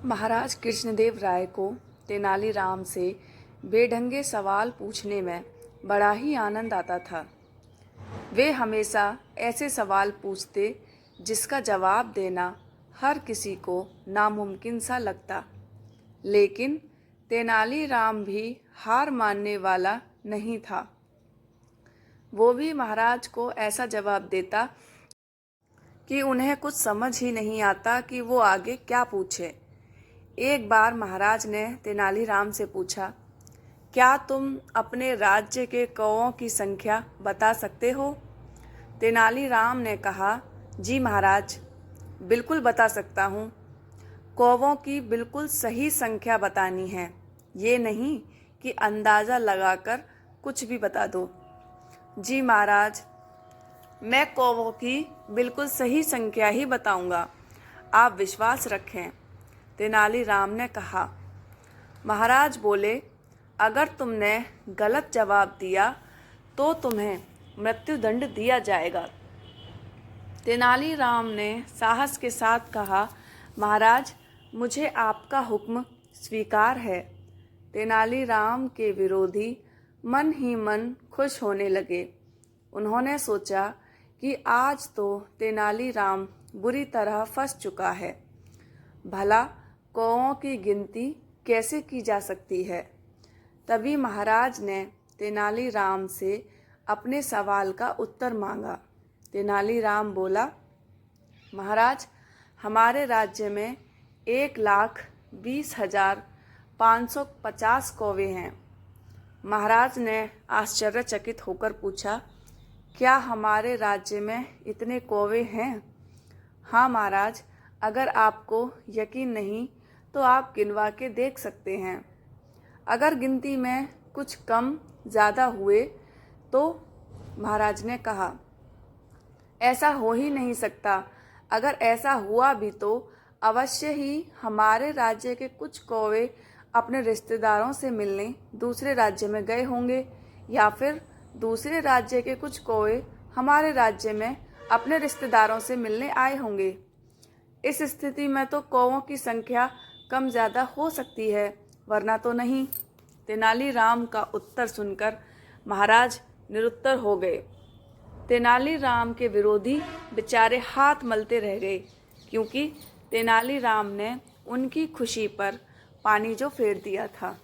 महाराज कृष्णदेव राय को तेनालीराम से बेढंगे सवाल पूछने में बड़ा ही आनंद आता था। वे हमेशा ऐसे सवाल पूछते जिसका जवाब देना हर किसी को नामुमकिन सा लगता, लेकिन तेनालीराम भी हार मानने वाला नहीं था। वो भी महाराज को ऐसा जवाब देता कि उन्हें कुछ समझ ही नहीं आता कि वो आगे क्या पूछे। एक बार महाराज ने तेनालीराम से पूछा, क्या तुम अपने राज्य के कौओं की संख्या बता सकते हो? तेनालीराम ने कहा, जी महाराज, बिल्कुल बता सकता हूँ। कौवों की बिल्कुल सही संख्या बतानी है, ये नहीं कि अंदाज़ा लगाकर कुछ भी बता दो। जी महाराज, मैं कौवों की बिल्कुल सही संख्या ही बताऊंगा, आप विश्वास रखें, तेनालीराम ने कहा। महाराज बोले, अगर तुमने गलत जवाब दिया तो तुम्हें मृत्युदंड दिया जाएगा। तेनालीराम ने साहस के साथ कहा, महाराज, मुझे आपका हुक्म स्वीकार है। तेनालीराम के विरोधी मन ही मन खुश होने लगे। उन्होंने सोचा कि आज तो तेनालीराम बुरी तरह फंस चुका है। भला कौओं की गिनती कैसे की जा सकती है? तभी महाराज ने तेनालीराम से अपने सवाल का उत्तर मांगा। तेनालीराम बोला, महाराज, हमारे राज्य में 1,20,550 कौवे हैं। महाराज ने आश्चर्यचकित होकर पूछा, क्या हमारे राज्य में इतने कौवे हैं? हाँ महाराज, अगर आपको यकीन नहीं तो आप गिनवा के देख सकते हैं। अगर गिनती में कुछ कम ज़्यादा हुए तो? महाराज ने कहा, ऐसा हो ही नहीं सकता। अगर ऐसा हुआ भी तो अवश्य ही हमारे राज्य के कुछ कौवे अपने रिश्तेदारों से मिलने दूसरे राज्य में गए होंगे, या फिर दूसरे राज्य के कुछ कौवे हमारे राज्य में अपने रिश्तेदारों से मिलने आए होंगे। इस स्थिति में तो कौवों की संख्या कम ज़्यादा हो सकती है, वरना तो नहीं। तेनालीराम का उत्तर सुनकर महाराज निरुत्तर हो गए। तेनालीराम के विरोधी बेचारे हाथ मलते रह गए, क्योंकि तेनालीराम ने उनकी खुशी पर पानी जो फेर दिया था।